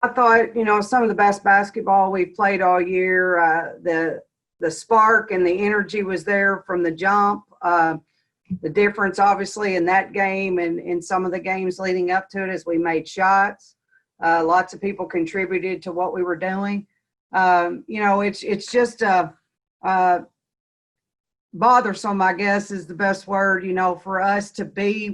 I thought, some of the best basketball we've played all year. The spark and the energy was there from the jump. The difference, obviously, in that game and in some of the games leading up to it is we made shots. Lots of people contributed to what we were doing. It's just bothersome, I guess, is the best word. For us to be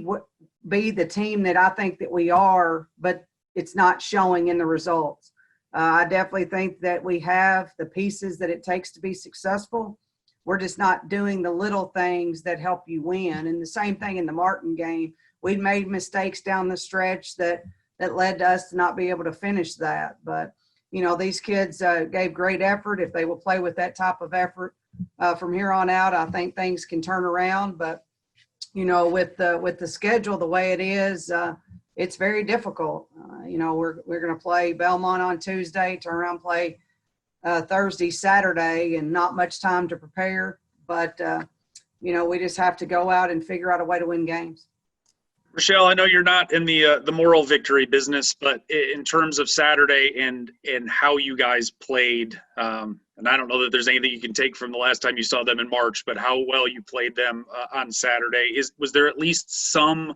the team that I think that we are, but it's not showing in the results. I definitely think that we have the pieces that it takes to be successful. We're just not doing the little things that help you win. And the same thing in the Martin game. We'd made mistakes down the stretch that led to us to not be able to finish that. But, these kids gave great effort. If they will play with that type of effort from here on out, I think things can turn around. But, with the schedule the way it is, it's very difficult. We're going to play Belmont on Tuesday, turn around, play Thursday, Saturday, and not much time to prepare. But, we just have to go out and figure out a way to win games. Rechelle, I know you're not in the moral victory business, but in terms of Saturday and how you guys played, and I don't know that there's anything you can take from the last time you saw them in March, but how well you played them on Saturday, was there at least some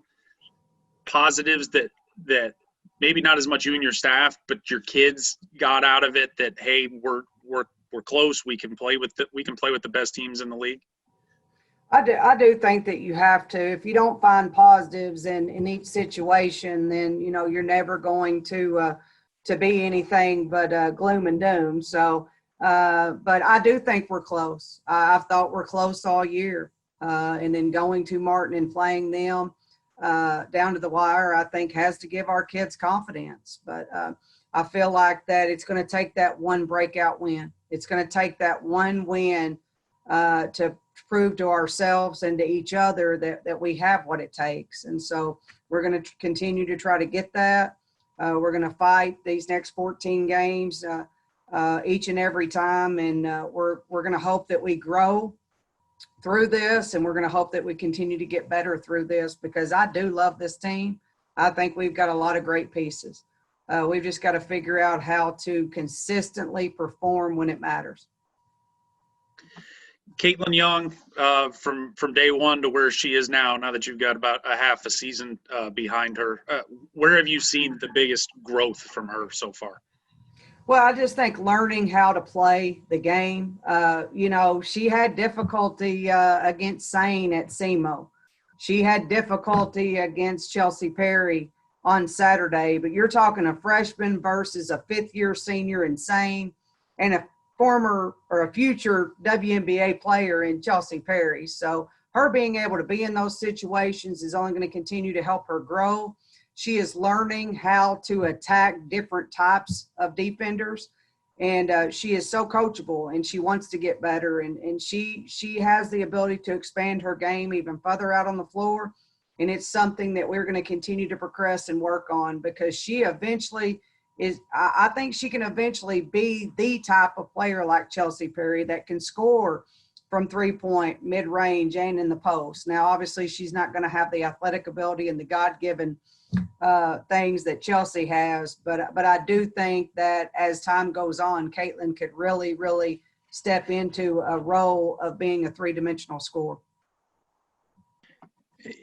positives that maybe not as much you and your staff, but your kids got out of it, that hey, we're close, we can play with the best teams in the league? I do think that you have to. If you don't find positives in each situation, then you're never going to be anything but gloom and doom. So, but I do think we're close. I've thought we're close all year, and then going to Martin and playing them down to the wire, I think has to give our kids confidence. But I feel like that it's going to take that one breakout win. It's going to take that one win to prove to ourselves and to each other that we have what it takes. And so we're going to continue to try to get that. We're going to fight these next 14 games each and every time. And we're going to hope that we grow through this, and we're going to hope that we continue to get better through this, because I do love this team. I think we've got a lot of great pieces. We've just got to figure out how to consistently perform when it matters. Caitlin Young, from day one to where she is now that you've got about a half a season behind her, where have you seen the biggest growth from her so far? Well, I just think learning how to play the game. She had difficulty against Sane at SEMO. She had difficulty against Chelsea Perry on Saturday, but you're talking a freshman versus a fifth-year senior in Sane and a former or a future WNBA player in Chelsea Perry. So her being able to be in those situations is only going to continue to help her grow. She is learning how to attack different types of defenders, and she is so coachable, and she wants to get better, and she has the ability to expand her game even further out on the floor, and it's something that we're going to continue to progress and work on, because she eventually I think she can eventually be the type of player like Chelsea Perry that can score from three-point, mid-range, and in the post. Now, obviously, she's not going to have the athletic ability and the God-given things that Chelsea has, but I do think that as time goes on, Caitlin could really, really step into a role of being a three-dimensional scorer.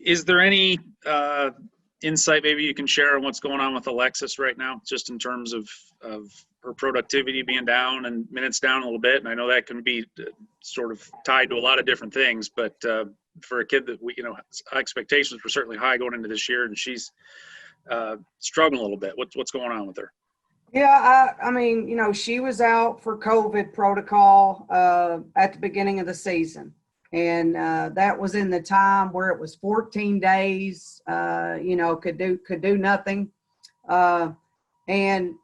Is there any insight maybe you can share on what's going on with Alexis right now, just in terms of her productivity being down and minutes down a little bit? And I know that can be sort of tied to a lot of different things, but for a kid that expectations were certainly high going into this year, and she's struggling a little bit. What's going on with her? Yeah, I mean, she was out for COVID protocol at the beginning of the season. And that was in the time where it was 14 days, could do nothing. And,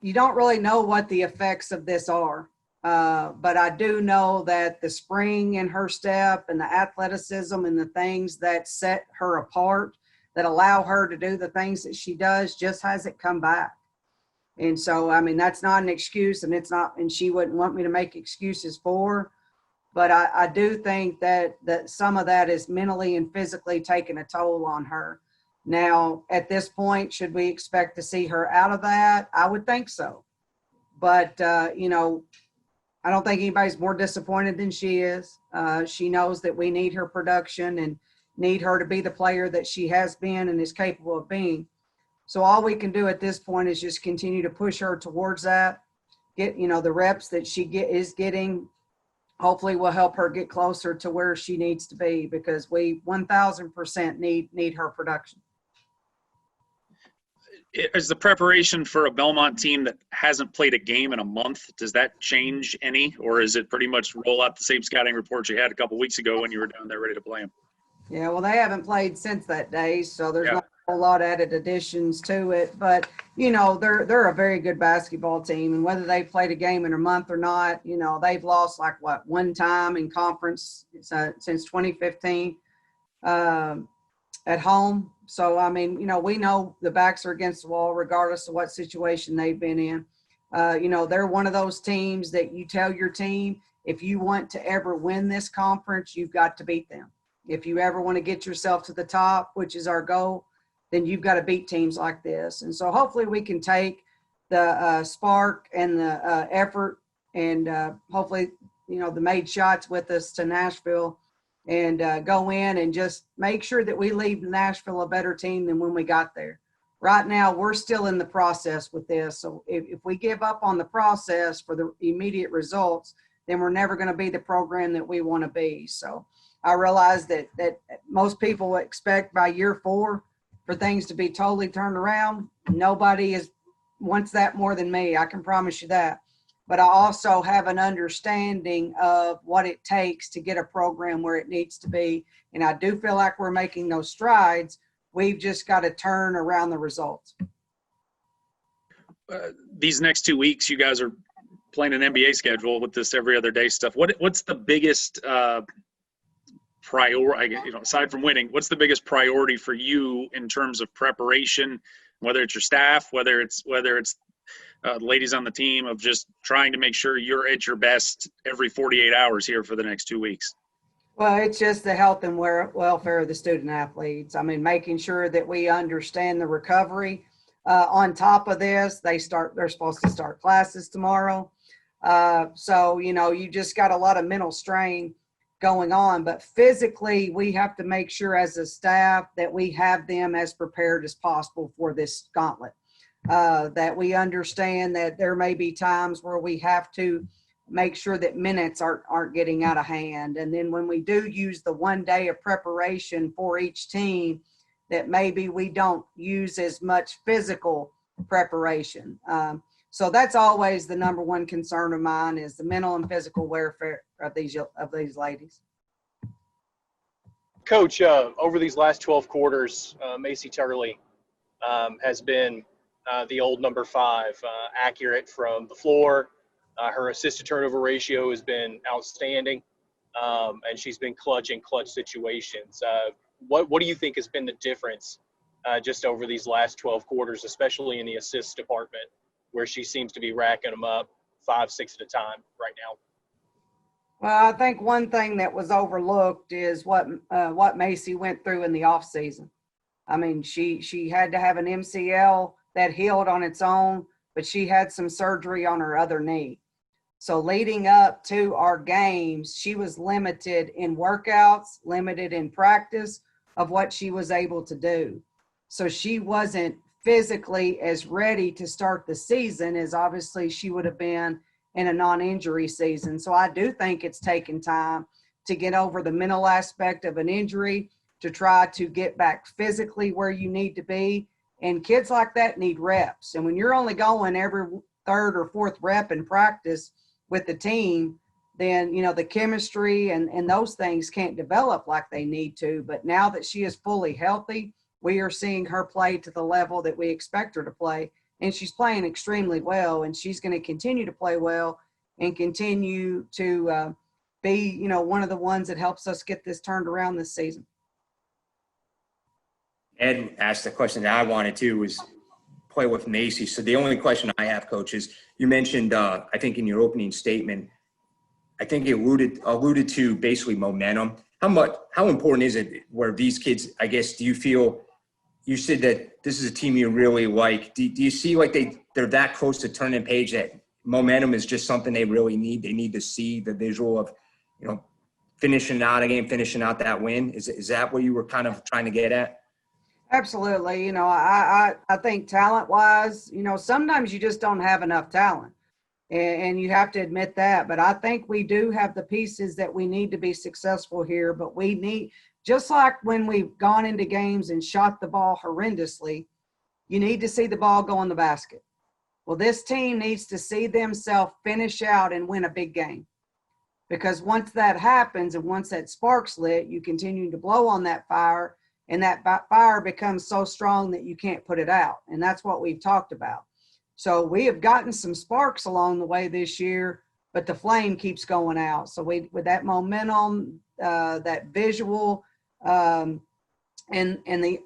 you don't really know what the effects of this are. But I do know that the spring in her step and the athleticism and the things that set her apart, that allow her to do the things that she does, just hasn't come back. And so, I mean, that's not an excuse, and she wouldn't want me to make excuses for her. But I do think that some of that is mentally and physically taking a toll on her. Now, at this point, should we expect to see her out of that? I would think so. But, you know, I don't think anybody's more disappointed than she is. She knows that we need her production and need her to be the player that she has been and is capable of being. So all we can do at this point is just continue to push her towards that, get, you know, the reps that she is getting. Hopefully will help her get closer to where she needs to be, because we 1000% need her production. Is the preparation for a Belmont team that hasn't played a game in a month, does that change any, or is it pretty much roll out the same scouting reports you had a couple weeks ago when you were down there ready to play them? Yeah, well, they haven't played since that day, so there's Yeah. not a whole lot added additions to it. But, you know, they're a very good basketball team, and whether they played a game in a month or not, you know, they've lost like one time in conference since 2015 at home. So, I mean, you know, we know the backs are against the wall regardless of what situation they've been in. You know, they're one of those teams that you tell your team, if you want to ever win this conference, you've got to beat them. If you ever want to get yourself to the top, which is our goal, then you've got to beat teams like this. And so hopefully we can take the spark and the effort and hopefully, you know, the made shots with us to Nashville and go in and just make sure that we leave Nashville a better team than when we got there. Right now, we're still in the process with this. So if we give up on the process for the immediate results, then we're never going to be the program that we want to be. So I realize that most people expect by year 4 for things to be totally turned around. Nobody wants that more than me. I can promise you that. But I also have an understanding of what it takes to get a program where it needs to be. And I do feel like we're making those strides. We've just got to turn around the results. These next 2 weeks, you guys are playing an NBA schedule with this every other day stuff. What's the biggest priority, you know, aside from winning, what's the biggest priority for you in terms of preparation, whether it's your staff, whether it's ladies on the team, of just trying to make sure you're at your best every 48 hours here for the next 2 weeks? Well, it's just the health and welfare of the student athletes. I mean, making sure that we understand the recovery. On top of this, they're supposed to start classes tomorrow. So, you know, you just got a lot of mental strain going on, but physically we have to make sure as a staff that we have them as prepared as possible for this gauntlet. That we understand that there may be times where we have to make sure that minutes aren't getting out of hand. And then when we do use the 1 day of preparation for each team, that maybe we don't use as much physical preparation. So that's always the number one concern of mine, is the mental and physical welfare of these ladies. Coach, over these last 12 quarters, Macy Turley has been the old number 5, accurate from the floor. Her assist to turnover ratio has been outstanding, and she's been clutch in clutch situations. What do you think has been the difference just over these last 12 quarters, especially in the assist department, where she seems to be racking them up 5, 6 at a time right now? Well, I think one thing that was overlooked is what Macy went through in the off season. I mean, she had to have an MCL that healed on its own, but she had some surgery on her other knee. So leading up to our games, she was limited in workouts, limited in practice of what she was able to do. So she wasn't physically as ready to start the season as obviously she would have been in a non-injury season. So I do think it's taken time to get over the mental aspect of an injury, to try to get back physically where you need to be. And kids like that need reps. And when you're only going every 3rd or 4th rep in practice with the team, then, you know, the chemistry and those things can't develop like they need to. But now that she is fully healthy, we are seeing her play to the level that we expect her to play. And she's playing extremely well, and she's going to continue to play well and continue to be, you know, one of the ones that helps us get this turned around this season. Ed asked the question that I wanted to, was play with Macy. So the only question I have, Coach, is you mentioned, I think in your opening statement, I think it alluded to basically momentum. How important is it where these kids, I guess, do you feel, you said that this is a team you really like. Do you see like they're that close to turning page, that momentum is just something they really need? They need to see the visual of, you know, finishing out a game, finishing out that win. Is that what you were kind of trying to get at? Absolutely. You know, I think talent wise, you know, sometimes you just don't have enough talent, and you have to admit that. But I think we do have the pieces that we need to be successful here. But we need, just like when we've gone into games and shot the ball horrendously, you need to see the ball go in the basket. Well, this team needs to see themselves finish out and win a big game. Because once that happens and once that spark's lit, you continue to blow on that fire, and that fire becomes so strong that you can't put it out. And that's what we've talked about. So we have gotten some sparks along the way this year, but the flame keeps going out. So with that momentum, that visual, and the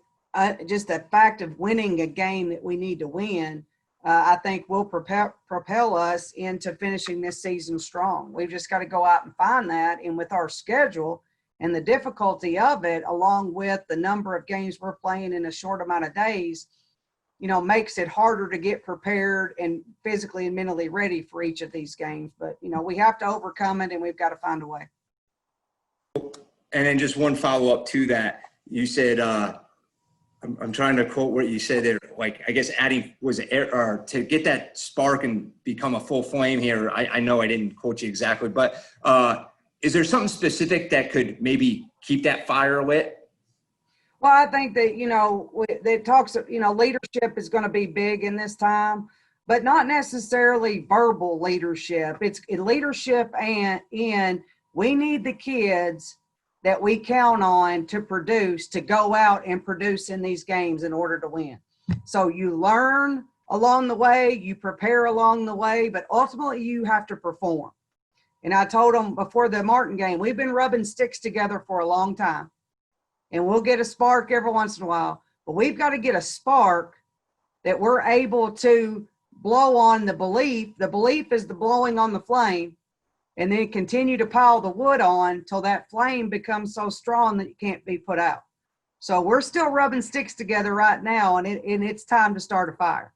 just the fact of winning a game that we need to win, I think will propel us into finishing this season strong. We've just got to go out and find that. And with our schedule and the difficulty of it, along with the number of games we're playing in a short amount of days, you know, makes it harder to get prepared and physically and mentally ready for each of these games. But, you know, we have to overcome it, and we've got to find a way. And then just one follow-up to that. You said, I'm trying to quote what you said there, like, I guess adding was air, or to get that spark and become a full flame here. I know I didn't quote you exactly, but is there something specific that could maybe keep that fire lit? Well, I think that, you know, it talks, you know, leadership is going to be big in this time, but not necessarily verbal leadership. It's leadership, and we need the kids that we count on to produce, to go out and produce in these games in order to win. So you learn along the way, you prepare along the way, but ultimately you have to perform. And I told them before the Martin game, we've been rubbing sticks together for a long time. And we'll get a spark every once in a while, but we've got to get a spark that we're able to blow on the belief. The belief is the blowing on the flame, and then continue to pile the wood on till that flame becomes so strong that it can't be put out. So we're still rubbing sticks together right now, and it's time to start a fire.